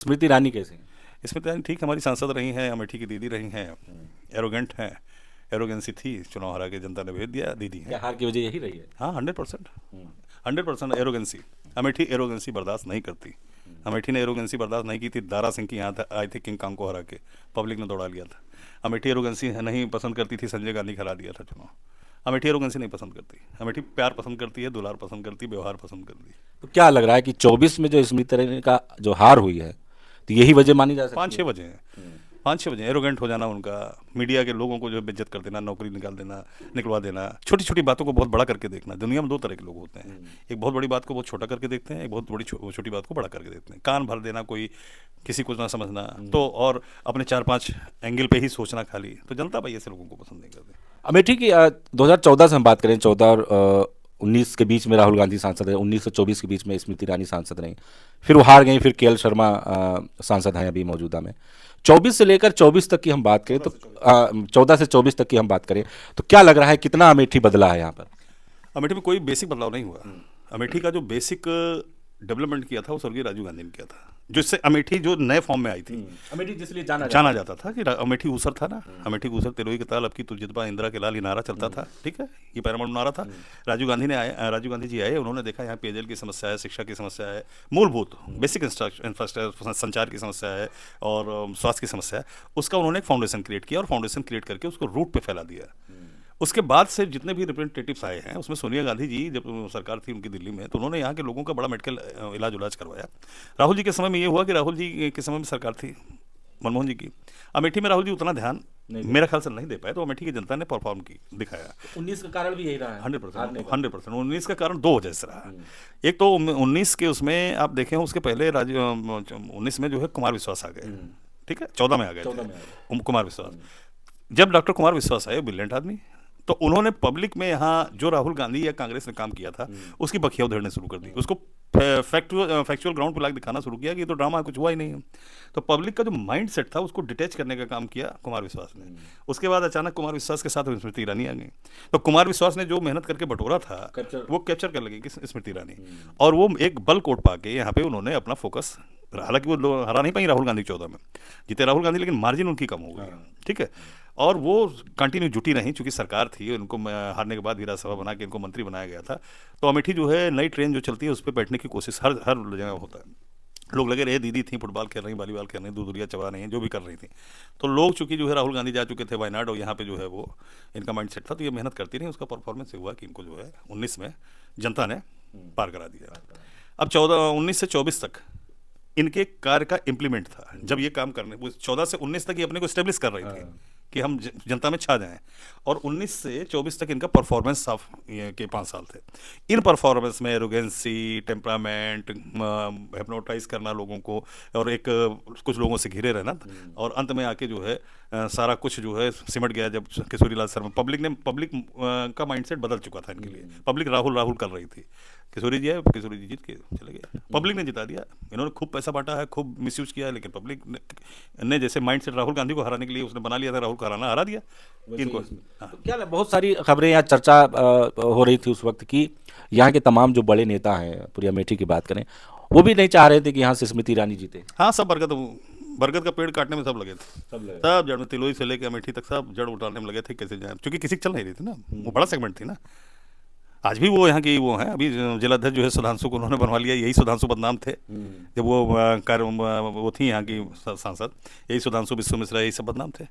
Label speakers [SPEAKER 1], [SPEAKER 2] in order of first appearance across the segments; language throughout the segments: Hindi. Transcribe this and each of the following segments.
[SPEAKER 1] स्मृति ईरानी कैसे हैं?
[SPEAKER 2] स्मृति ईरानी ठीक हमारी सांसद रही हैं, अमेठी की दीदी रही हैं, एरोगेंट हैं, एरोगेंसी थी, चुनाव हरा के जनता ने भेज दिया, दीदी हैं।
[SPEAKER 1] क्या हार की वजह यही रही है?
[SPEAKER 2] हाँ 100%,
[SPEAKER 1] हम्म,
[SPEAKER 2] 100% एरोगेंसी। अमेठी एरोगेंसी बर्दाश्त नहीं करती। अमेठी ने एरोगेंसी बर्दाश्त नहीं की थी, दारा सिंह की यहाँ आए थे किंग कांग को हरा के, पब्लिक ने दौड़ा लिया था। अमेठी एरोगेंसी नहीं पसंद करती थी, संजय गांधी हरा दिया था चुनाव। अमेठी एरोगेंसी नहीं पसंद करती, अमेठी प्यार पसंद करती है, दुलार पसंद करती है, व्यवहार पसंद करती है।
[SPEAKER 1] तो क्या लग रहा है कि 24 में जो स्मृति ईरानी का जो हार हुई है, तो यही वजह मानी जा
[SPEAKER 2] पाँच
[SPEAKER 1] सकती
[SPEAKER 2] छः
[SPEAKER 1] है?
[SPEAKER 2] वजह हैं, 5-6 वजह। एरोगेंट हो जाना उनका, मीडिया के लोगों को जो है बेइज्जत कर देना, नौकरी निकाल देना, निकलवा देना, छोटी छोटी बातों को बहुत बड़ा करके देखना। दुनिया में दो तरह के लोग होते हैं, एक बहुत बड़ी बात को बहुत छोटा करके देखते हैं, एक बहुत बड़ी छोटी बात को बड़ा करके देखते हैं। कान भर देना, कोई किसी को ना समझना, तो और अपने 4-5 एंगल पे ही सोचना खाली, तो जनता भाई ऐसे लोगों को पसंद नहीं करती।
[SPEAKER 1] अमेठी की 2014 से हम बात करें, 14 और 19 के बीच में राहुल गांधी सांसद रहे, 19 से 24 के बीच में स्मृति ईरानी सांसद रहीं, फिर वो हार गई, फिर के एल शर्मा सांसद हैं अभी मौजूदा में। 24 से लेकर 24 तक की हम बात करें तो 14 से 24 तक की हम बात करें तो क्या लग रहा है, कितना अमेठी बदला है यहाँ पर?
[SPEAKER 2] अमेठी में कोई बेसिक बदलाव नहीं हुआ। अमेठी का जो बेसिक डेवलपमेंट किया था वो स्वर्गीय राजीव गांधी ने किया था, जिससे अमेठी जो नए फॉर्म में आई थी।
[SPEAKER 1] अमेठी जिसलिए
[SPEAKER 2] जाना जाता था कि अमेठी ऊसर था ना, अमेठी ऊसर तिलोई के ताल, अब की तुझितबा इंदिरा के लाल, ये नारा चलता था, ठीक है, ये पैरामाउंट नारा था। राजीव गांधी जी आए, उन्होंने देखा यहाँ पेयजल की समस्या है, शिक्षा की समस्या है, मूलभूत बेसिक इंफ्रास्ट्रक्चर, संचार की समस्या है और स्वास्थ्य की समस्या है। उसका उन्होंने एक फाउंडेशन क्रिएट किया और फाउंडेशन क्रिएट करके उसको रूट पे फैला दिया। उसके बाद से जितने भी रिप्रेजेंटेटिव्स आए हैं, उसमें सोनिया गांधी जी जब सरकार थी उनकी दिल्ली में, तो उन्होंने यहाँ के लोगों का बड़ा मेडिकल इलाज करवाया। राहुल जी के समय में ये हुआ कि राहुल जी के समय में सरकार थी मनमोहन जी की, अमेठी में राहुल जी उतना ध्यान मेरा ख्याल से नहीं दे पाए, तो अमेठी की जनता ने परफॉर्म की दिखाया।
[SPEAKER 1] 19 का कारण भी यही रहा है?
[SPEAKER 2] 100%। 19 का कारण दो वजह से रहा। एक तो 19 के उसमें आप देखें, उसके पहले 19 में जो है कुमार विश्वास आ गए, ठीक है, 14 में आ गए थे कुमार विश्वास। जब डॉक्टर कुमार विश्वास आए, ब्रिलियंट आदमी, तो उन्होंने पब्लिक में यहाँ जो राहुल गांधी या कांग्रेस ने काम किया था उसकी बखिया उधेड़ने शुरू कर दी, उसको फैक्चुअल ग्राउंड पर लाके दिखाना शुरू किया कि ये तो ड्रामा, कुछ हुआ ही नहीं है। तो पब्लिक का जो माइंड सेट था उसको डिटैच करने का काम किया कुमार विश्वास ने। उसके बाद अचानक कुमार विश्वास के साथ स्मृति ईरानी आ गई, तो कुमार विश्वास ने जो मेहनत करके बटोरा था वो कैप्चर कर लगी स्मृति ईरानी, और वो एक बल कोट पाके यहाँ पे उन्होंने अपना फोकस, हालांकि वो हरा नहीं पाई राहुल गांधी 14 में, जीते राहुल गांधी, लेकिन मार्जिन उनकी कम हो गई, ठीक है। और वो कंटिन्यू जुटी रही, चूंकि सरकार थी, उनको हारने के बाद विधानसभा बना के इनको मंत्री बनाया गया था। तो अमेठी जो है, नई ट्रेन जो चलती है उस पर बैठने की कोशिश हर जगह होता है। लोग लगे रहे, दीदी थी फुटबॉल खेल रही, वॉलीबॉल खेल रही, दूरिया चबा रही हैं, जो भी कर रही थी। तो लोग चूंकि जो है राहुल गांधी जा चुके थे वायनाड, और यहाँ पे जो है वो इनका माइंड सेट था, तो ये मेहनत करती रही, उसका परफॉर्मेंस हुआ कि इनको जो है 19 में जनता ने पार करा दिया। अब 19 से 24 तक इनके कार्य का इम्प्लीमेंट था। जब ये काम करने, वो 14 से 19 तक ये अपने को स्टेब्लिश कर रही थी कि हम जनता में छा जाएं, और 19 से 24 तक इनका परफॉर्मेंस साफ के 5 साल थे। इन परफॉर्मेंस में एरोगेंसी, टेम्परामेंट, हिप्नोटाइज करना लोगों को, और एक कुछ लोगों से घिरे रहना, और अंत में आके जो है सारा कुछ जो है सिमट गया जब किशोरी लाल शर्मा, पब्लिक का माइंडसेट बदल चुका था इनके लिए। पब्लिक राहुल राहुल कर रही थी, किशोरी जी आए, किशोरी जी जीत के चले गए, पब्लिक ने जिता दिया। इन्होंने खूब पैसा बांटा है, खूब मिसयूज किया है, लेकिन पब्लिक ने जैसे माइंडसेट राहुल गांधी को हराने के लिए उसने बना लिया था, राहुल को हराना, हरा दिया इनको।
[SPEAKER 1] तो क्या बहुत सारी खबरें या चर्चा हो रही थी उस वक्त की, यहाँ के तमाम जो बड़े नेता हैं, पूरी अमेठी की बात करें, वो भी नहीं चाह रहे थे कि यहाँ से स्मृति ईरानी जीते।
[SPEAKER 2] हाँ, सब बरगद का पेड़ काटने में सब लगे थे, सब जड़ में, तिलोई से लेकर अमेठी तक सब जड़ उठाने में लगे थे, कैसे जाए, क्योंकि किसी चल नहीं रही थी ना, वो बड़ा सेगमेंट थी ना। आज भी वो यहाँ की वो हैं, अभी जिलाध्यक्ष जो है सुधांशु को उन्होंने बनवा लिया, यही सुधांशु बदनाम थे जब वो वो थी यहाँ की सांसद, यही सुधांशु विश्व मिश्रा, यही सब बदनाम थे।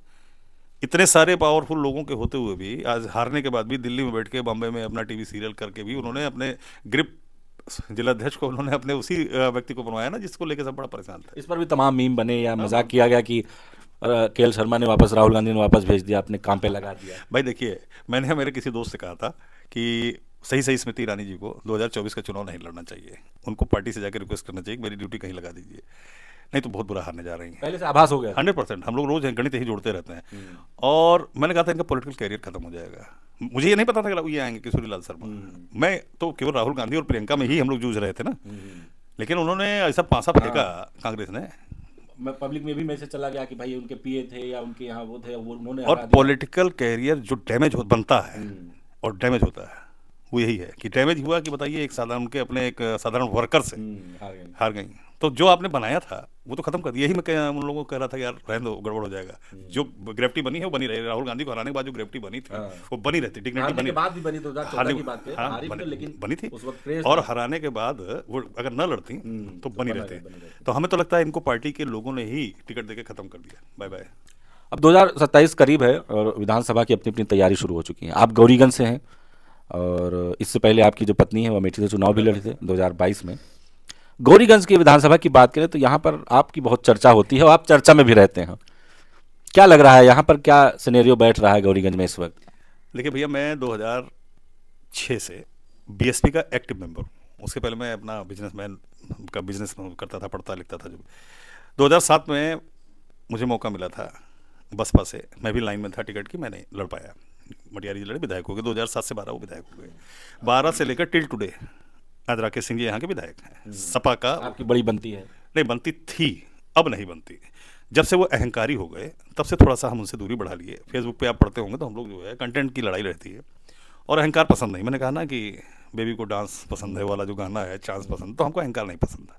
[SPEAKER 2] इतने सारे पावरफुल लोगों के होते हुए भी, आज हारने के बाद भी दिल्ली में बैठ के, बॉम्बे में अपना टीवी सीरियल करके भी उन्होंने अपने ग्रिप जिलाध्यक्ष को उन्होंने अपने उसी व्यक्ति को बनवाया ना, जिसको लेकर सब बड़ा परेशान था।
[SPEAKER 1] इस पर भी तमाम मीम बने या मजाक किया गया कि के एल शर्मा ने वापस, राहुल गांधी ने वापस भेज दिया, अपने काम पे लगा दिया।
[SPEAKER 2] भाई देखिए, मैंने मेरे किसी दोस्त से कहा था कि सही स्मृति ईरानी जी को 2024 का चुनाव नहीं लड़ना चाहिए, उनको पार्टी से जाकर रिक्वेस्ट करना चाहिए कि मेरी ड्यूटी कहीं लगा दीजिए, नहीं तो बहुत बुरा हारने जा रही हैं।
[SPEAKER 1] पहले से आभास हो गया
[SPEAKER 2] 100%। हम लोग रोज गणित ही जोड़ते रहते हैं, और मैंने कहा था इनका पॉलिटिकल कैरियर खत्म हो जाएगा। मुझे ये नहीं पता था कि ये आएंगे किशोरी लाल शर्मा, मैं तो केवल राहुल गांधी और प्रियंका में ही हम लोग जूझ रहे थे ना, लेकिन उन्होंने ऐसा पासा फेंका कांग्रेस ने।
[SPEAKER 1] पब्लिक में भी मैसेज चला गया कि भाई उनके पीए थे या उनके यहाँ वो थे, वो उन्होंने,
[SPEAKER 2] और पॉलिटिकल कैरियर जो डैमेज बनता है और डैमेज होता है, वो यही है कि डैमेज हुआ कि बताइए, एक साधारण, उनके अपने एक साधारण वर्कर से हार गई। तो जो आपने बनाया था वो तो खत्म कर दिया। यही मैं उन लोगों को कह रहा था कि यार रहने दो, गड़बड़ हो जाएगा। जो ग्रेविटी बनी है वो बनी रही। राहुल गांधी को हराने के बाद जो ग्रेविटी बनी थी वो बनी रहती, डिग्निटी
[SPEAKER 1] हारने
[SPEAKER 2] बनी।
[SPEAKER 1] के बाद भी बनी 2014 की बात है,
[SPEAKER 2] हाँ
[SPEAKER 1] हारी भी तो, लेकिन
[SPEAKER 2] बनी थी।
[SPEAKER 1] उस वक्त क्रेज
[SPEAKER 2] और
[SPEAKER 1] था।
[SPEAKER 2] हराने के बाद वो अगर न लड़ती तो बनी
[SPEAKER 1] बनी
[SPEAKER 2] रहती। तो हमें तो लगता है इनको पार्टी के लोगों ने ही टिकट देके खत्म कर दिया। Bye bye.
[SPEAKER 1] अब 2027 करीब है और विधानसभा की अपनी अपनी तैयारी शुरू हो चुकी है। आप गौरीगंज से हैं और इससे पहले आपकी जो पत्नी है वो अमेठी से चुनाव भी लड़े थे 2022 में। गौरीगंज की विधानसभा की बात करें तो यहाँ पर आपकी बहुत चर्चा होती है और आप चर्चा में भी रहते हैं। क्या लग रहा है यहाँ पर, क्या सिनेरियो बैठ रहा है गौरीगंज में इस वक्त?
[SPEAKER 2] देखिए भैया, मैं 2006 से बीएसपी का एक्टिव मेंबर हूँ। उसके पहले मैं अपना बिजनेसमैन का बिजनेस करता था, पढ़ता लिखता था। जब 2007 में मुझे मौका मिला था बसपा से, मैं भी लाइन में था टिकट की, मैंने लड़ पाया। मटियारी लड़े, विधायक हो गए। 2007 से 12 वो विधायक हो गए। 12 से लेकर टिल टुडे आज राकेश सिंह जी यहाँ के विधायक हैं। सपा का
[SPEAKER 1] आपकी बड़ी बनती है?
[SPEAKER 2] नहीं बनती थी, अब नहीं बनती। जब से वो अहंकारी हो गए तब से थोड़ा सा हम उनसे दूरी बढ़ा लिए। फेसबुक पे आप पढ़ते होंगे तो हम लोग जो है कंटेंट की लड़ाई रहती है और अहंकार पसंद नहीं। मैंने कहा ना कि बेबी को डांस पसंद है वाला जो गाना है, चांस पसंद, तो हमको अहंकार नहीं पसंद है।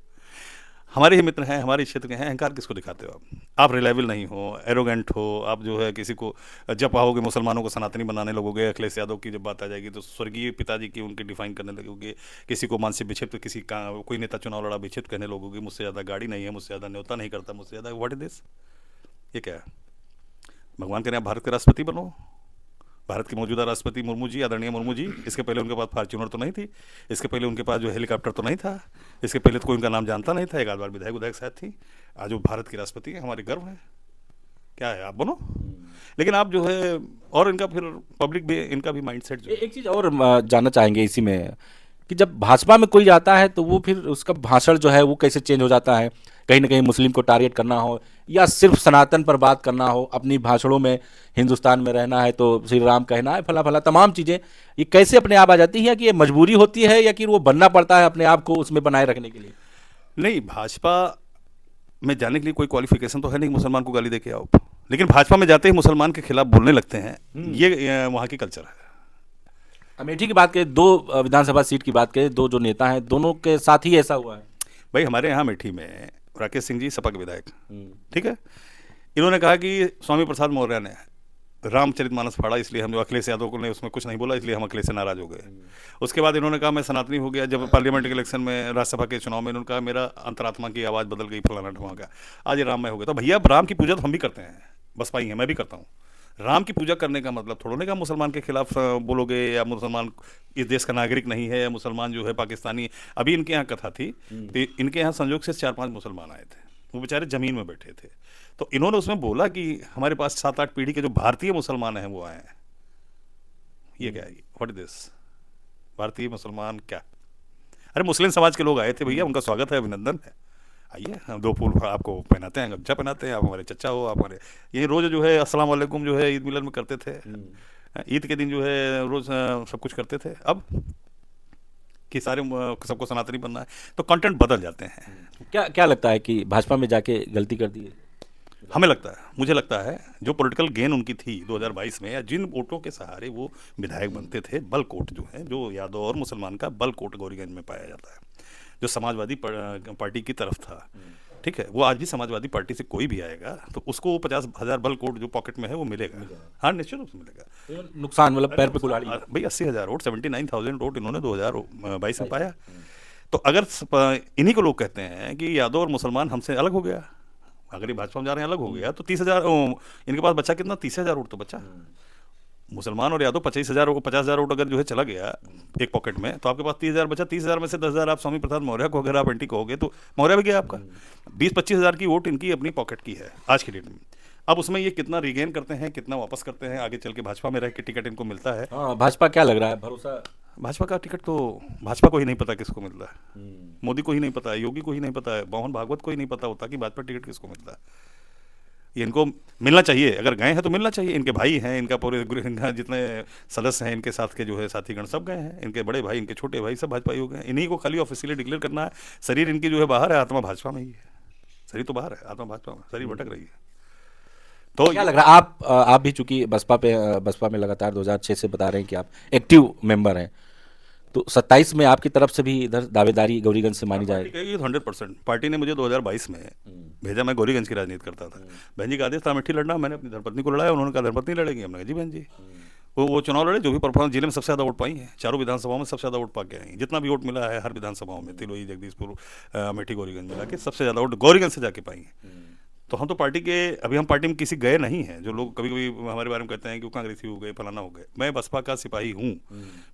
[SPEAKER 2] हमारे ही मित्र हैं, हमारे क्षेत्र के हैं, अहंकार किसको दिखाते हो आप रिलायबल नहीं हो, एरोगेंट हो आप, जो है किसी को जब आओगे मुसलमानों को सनातनी बनाने लगोगे। अखिलेश यादव की जब बात आ जाएगी तो स्वर्गीय पिताजी की उनकी डिफाइन करने लगोगे। किसी को मानसिक विक्षेप, तो किसी का कोई नेता चुनाव लड़ा विक्षेप कहने लगोगे। मुझसे ज़्यादा गाड़ी नहीं है, मुझसे ज़्यादा न्योता नहीं करता, मुझसे ज़्यादा। What is this? ये क्या है? भगवान करें आप भारत के राष्ट्रपति बनो। भारत के मौजूदा राष्ट्रपति मुर्मू जी, आदरणीय मुर्मू जी, इसके पहले उनके पास फॉर्च्यूनर तो नहीं थी, इसके पहले उनके पास जो हेलीकॉप्टर तो नहीं था, इसके पहले तो कोई उनका नाम जानता नहीं था। एक आध बार विधायक शायद थी। आज वो भारत की राष्ट्रपति है, हमारे गर्व है। क्या है, आप बनो। लेकिन आप जो है, और इनका फिर पब्लिक भी, इनका भी माइंडसेट जो
[SPEAKER 1] एक चीज़ और जानना चाहेंगे इसी में कि जब भाजपा में कोई जाता है तो वो फिर उसका भाषण जो है वो कैसे चेंज हो जाता है? कहीं ना कहीं मुस्लिम को टारगेट करना हो या सिर्फ सनातन पर बात करना हो, अपनी भाषणों में हिंदुस्तान में रहना है तो श्री राम कहना है, फला फला तमाम चीज़ें, ये कैसे अपने आप आ जाती है? कि ये मजबूरी होती है या कि वो बनना पड़ता है अपने आप को उसमें बनाए रखने के लिए?
[SPEAKER 2] नहीं, भाजपा में जाने के लिए कोई क्वालिफिकेशन तो है नहीं मुसलमान को गाली दे के आओ। लेकिन भाजपा में जाते ही मुसलमान के खिलाफ बोलने लगते हैं, ये वहाँ की कल्चर है।
[SPEAKER 1] अमेठी की बात करें, 2 विधानसभा सीट की बात करें, 2 जो नेता हैं दोनों के साथ ही ऐसा हुआ है।
[SPEAKER 2] भाई हमारे यहाँ अमेठी में राकेश सिंह जी सपा के विधायक, ठीक है, इन्होंने कहा कि स्वामी प्रसाद मौर्य ने रामचरितमानस फाड़ा, इसलिए हम जो अखिलेश यादव को ने उसमें कुछ नहीं बोला, इसलिए हम अखिलेश से नाराज हो गए। उसके बाद इन्होंने कहा मैं सनातनी हो गया। जब पार्लियामेंट के इलेक्शन में, राज्यसभा के चुनाव में, इन्होंने कहा मेरा अंतरात्मा की आवाज़ बदल गई, फलाना ढुआंगा, आज ये राममय हो गया। तो भैया राम की पूजा तो हम भी करते हैं, बसपा ही है, मैं भी करता हूँ। राम की पूजा करने का मतलब थोड़ा नहीं का मुसलमान के खिलाफ बोलोगे, या मुसलमान इस देश का नागरिक नहीं है, या मुसलमान जो है पाकिस्तानी। अभी इनके यहाँ कथा थी तो इनके यहाँ संयोग से 4-5 मुसलमान आए थे, वो बेचारे जमीन में बैठे थे। तो इन्होंने उसमें बोला कि हमारे पास 7-8 पीढ़ी के जो भारतीय मुसलमान हैं वो आए हैं। ये क्या है? What is this? भारतीय मुसलमान क्या? अरे मुस्लिम समाज के लोग आए थे भैया, उनका स्वागत है, अभिनंदन है, आइए, हम 2 फूल आपको पहनाते हैं, गमछा पहनाते हैं, आप हमारे चचा हो, आप हमारे। ये रोज़ जो है अस्सलाम वालेकुम जो है ईद मिलन में करते थे, ईद के दिन जो है रोज़ सब कुछ करते थे। अब कि सारे सबको सनातनी बनना है, तो कंटेंट बदल जाते हैं।
[SPEAKER 1] क्या क्या लगता है कि भाजपा में जाके गलती कर दी है?
[SPEAKER 2] हमें लगता है, मुझे लगता है, जो पॉलिटिकल गेन उनकी थी 2022 में, या जिन वोटों के सहारे वो विधायक बनते थे, बल कोट जो है, जो यादव और मुसलमान का बल कोट गौरीगंज में पाया जाता है, जो समाजवादी पार्टी की तरफ था, ठीक है, वो आज भी समाजवादी पार्टी से कोई भी आएगा तो उसको 50,000 बल कोट जो पॉकेट में है वो मिलेगा। हाँ, निश्चित रूप से मिलेगा।
[SPEAKER 1] नुकसान मतलब पैर पे कुल्हाड़ी।
[SPEAKER 2] भाई 80,000 वोट, 79,000 वोट इन्होंने 2022 में पाया। तो अगर इन्हीं को लोग कहते हैं कि यादव और मुसलमान हमसे अलग हो गया, अगर ये भाजपा में जा रहे हैं अलग हो गया, तो 30,000 इनके पास बच्चा कितना? 30,000 वोट तो बच्चा। मुसलमान और यादव 50,000 वोट अगर जो है चला गया एक पॉकेट में, तो आपके पास 30,000 बचा। 30,000 में से 10,000 आप स्वामी प्रसाद मौर्य को अगर आप एंटी कहोगे तो मौर्य भी गया आपका। 20-25,000 की वोट इनकी अपनी पॉकेट की है आज की डेट में। अब उसमें ये कितना रिगेन करते हैं, कितना वापस करते हैं, आगे चल के भाजपा में रह के टिकट इनको मिलता है।
[SPEAKER 1] हाँ, भाजपा क्या लग रहा है, भरोसा?
[SPEAKER 2] भाजपा का टिकट तो भाजपा को ही नहीं पता किसको मिलता है, मोदी को ही नहीं पता है, योगी को ही नहीं पता है, मोहन भागवत को ही नहीं पता होता कि भाजपा टिकट किसको मिलता है। ये इनको मिलना चाहिए, अगर गए हैं तो मिलना चाहिए। इनके भाई हैं, इनका पूरे इनका जितने सदस्य हैं, इनके साथ के जो है साथीगण सब गए हैं, इनके बड़े भाई, इनके छोटे भाई सब भाजपा ही हो गए। इन्हीं को खाली ऑफिशियली डिक्लेयर करना है। शरीर इनकी जो है बाहर है, आत्मा भाजपा में ही है। शरीर तो बाहर है, आत्मा भाजपा में, शरीर भटक रही है। तो
[SPEAKER 1] क्या लग रहा है, आप भी चूंकि बसपा में लगातार 2006 से बता रहे हैं कि आप एक्टिव मेंबर हैं, तो 27 में आपकी तरफ से भी इधर दावेदारी गौरीगंज से मानी जाएगी?
[SPEAKER 2] पार्टी कहेगी 100%। पार्टी ने मुझे 2022 में भेजा, मैं गौरीगंज की राजनीति करता था। बहन जी का आदेश था अमेठी लड़ना, मैंने अपनी धर्मपत्नी को लड़ाया, उन्होंने कहा धर्मपत्नी लड़ेगी, हमने कहा जी बहन जी। वो चुनाव लड़े, जो भी परफॉर्मेंस, जिले में सबसे ज़्यादा वोट पाई है, चारों विधानसभाओं में सबसे ज़्यादा वोट पा के आई, जितना भी वोट मिला है हर विधानसभाओं में, तिलोई, जगदीशपुर, अमेठी, गौरीगंज मिला के सबसे ज़्यादा वोट गौरीगंज से जाके पाई है। तो हम तो पार्टी के, अभी हम पार्टी में किसी गए नहीं हैं। जो लोग कभी कभी हमारे बारे में कहते हैं कि वो कांग्रेसी हो गए, फलाना हो गए, मैं बसपा का सिपाही हूँ।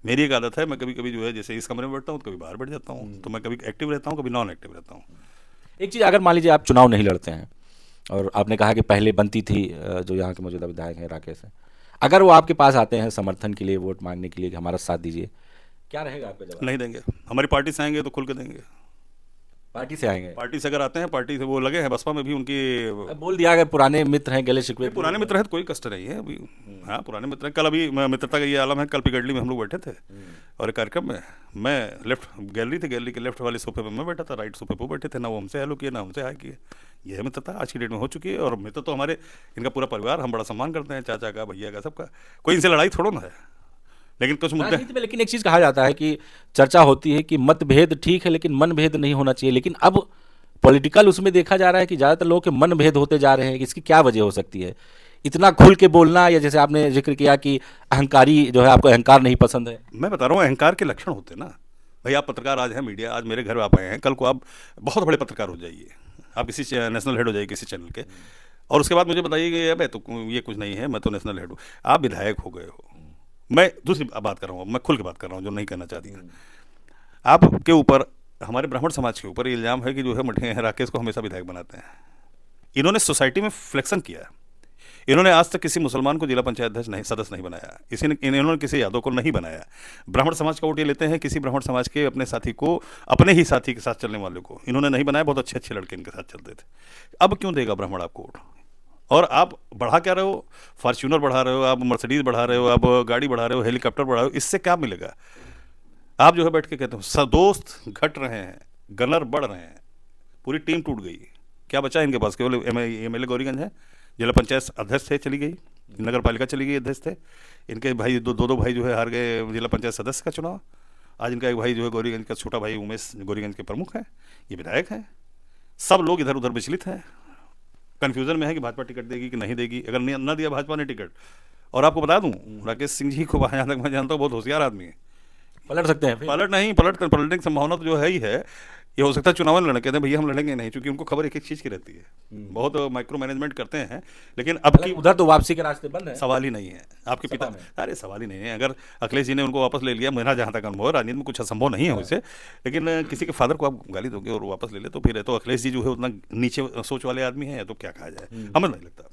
[SPEAKER 2] मेरी एक आदत है, मैं कभी कभी जो है जैसे इस कमरे में बैठता हूँ तो कभी बाहर बैठ जाता हूँ, तो मैं कभी एक्टिव रहता हूँ, कभी नॉन एक्टिव रहता हूँ।
[SPEAKER 1] एक चीज़, अगर मान लीजिए आप चुनाव नहीं लड़ते हैं, और आपने कहा कि पहले बनती थी जो यहाँ के मौजूदा विधायक हैं राकेश हैं, अगर वो आपके पास आते हैं समर्थन के लिए, वोट मांगने के लिए कि हमारा साथ दीजिए, क्या रहेगा आपका जवाब?
[SPEAKER 2] नहीं देंगे। हमारी पार्टी से आएंगे तो खुल के देंगे।
[SPEAKER 1] पार्टी से आएंगे?
[SPEAKER 2] पार्टी से अगर आते हैं, पार्टी से वो लगे हैं, बसपा में भी उनकी
[SPEAKER 1] अब बोल दिया, अगर पुराने मित्र हैं, गले शिकवे
[SPEAKER 2] पुराने मित्र हैं तो कोई कष्ट नहीं है अभी। हाँ, पुराने मित्र हैं। कल अभी मित्रता का ये आलम है, कल पिगडली में हम लोग बैठे थे और एक कार्यक्रम में, मैं लेफ्ट गैलरी थी, गैलरी के लेफ्ट वाले सोफे पर मैं बैठा था, राइट सोफे पर बैठे थे, ना वो हमसे हेलो किए ना हमसे हाय किए। यह मित्रता आज की डेट में हो चुकी है। और मित्र तो हमारे, इनका पूरा परिवार हम बड़ा सम्मान करते हैं, चाचा का, भैया का, सबका। कोई इनसे लड़ाई थोड़ा ना है, लेकिन कुछ मुद्दे।
[SPEAKER 1] राजनीति में लेकिन एक चीज़ कहा जाता है कि चर्चा होती है कि मतभेद ठीक है लेकिन मनभेद नहीं होना चाहिए, लेकिन अब पॉलिटिकल उसमें देखा जा रहा है कि ज़्यादातर लोगों के मनभेद होते जा रहे हैं। इसकी क्या वजह हो सकती है? इतना खुल के बोलना, या जैसे आपने जिक्र किया कि अहंकारी जो है, आपको अहंकार नहीं पसंद है?
[SPEAKER 2] मैं बता रहा हूँ, अहंकार के लक्षण होते हैं ना भाई। आप पत्रकार आज हैं, मीडिया, आज मेरे घर आप आए हैं, कल को आप बहुत बड़े पत्रकार हो जाइए, आप किसी नेशनल हेड हो जाइए किसी चैनल के, और उसके बाद मुझे बताइए कि अब तो ये कुछ नहीं है, मैं तो नेशनल हेड हूँ। आप विधायक हो गए हो। मैं दूसरी बात कर रहा हूँ, मैं खुल के बात कर रहा हूँ, जो नहीं कहना चाहती हैं। आपके ऊपर, हमारे ब्राह्मण समाज के ऊपर इल्ज़ाम है कि जो है राकेश को हमेशा विधायक बनाते हैं। इन्होंने सोसाइटी में फ्लेक्शन किया। इन्होंने आज तक किसी मुसलमान को जिला पंचायत अध्यक्ष नहीं, सदस्य नहीं बनाया। इन्होंने किसी यादव को नहीं बनाया। ब्राह्मण समाज का वोट ये लेते हैं, किसी ब्राह्मण समाज के अपने साथी को, अपने ही साथी के साथ चलने वाले को इन्होंने नहीं बनाया। बहुत अच्छे अच्छे लड़के इनके साथ चलते थे। अब क्यों देगा ब्राह्मण आपको वोट? और आप बढ़ा क्या रहे हो? फॉर्च्यूनर बढ़ा रहे हो, आप मर्सिडीज बढ़ा रहे हो, आप गाड़ी बढ़ा रहे हो, हेलीकॉप्टर बढ़ा रहे हो, इससे क्या मिलेगा? आप जो है बैठ के कहते हो दोस्त घट रहे हैं, गनर बढ़ रहे हैं, पूरी टीम टूट गई, क्या बचा इनके पास? केवल एमएलए गौरीगंज है, जिला पंचायत अध्यक्ष थे, चली गई, नगर पालिका चली गई, अध्यक्ष थे। इनके भाई दो भाई जो है हार गए जिला पंचायत सदस्य का चुनाव। आज इनका एक भाई जो है गौरीगंज का छोटा भाई उमेश गौरीगंज के प्रमुख है, ये विधायक हैं। सब लोग इधर उधर विचलित हैं, कन्फ्यूजन में है कि भाजपा टिकट देगी कि नहीं देगी। अगर न दिया भाजपा ने टिकट, और आपको बता दूं, राकेश सिंह जी को जहाँ तक मैं जानता हूँ बहुत होशियार आदमी है,
[SPEAKER 1] पलट सकते हैं?
[SPEAKER 2] पलटने की संभावना तो जो है ही है। ये हो सकता है चुनाव में लड़ने, कहते हैं भैया हम लड़ेंगे नहीं, क्योंकि उनको खबर एक एक चीज़ की रहती है, बहुत माइक्रो मैनेजमेंट करते हैं। लेकिन अब की
[SPEAKER 1] उधर तो वापसी के रास्ते बंद है,
[SPEAKER 2] सवाल ही नहीं है। आपके पिता, अरे सवाल ही नहीं है। अगर अखिलेश जी ने उनको वापस ले लिया, मेरा जहाँ तक अनुभव है, राजनीति में कुछ असंभव नहीं है उसे, लेकिन किसी के फादर को आप गाली दोगे और वापस ले ले, तो फिर तो अखिलेश जी जो है उतना नीचे सोच वाले आदमी है, तो क्या कहा जाए, हमें नहीं लगता।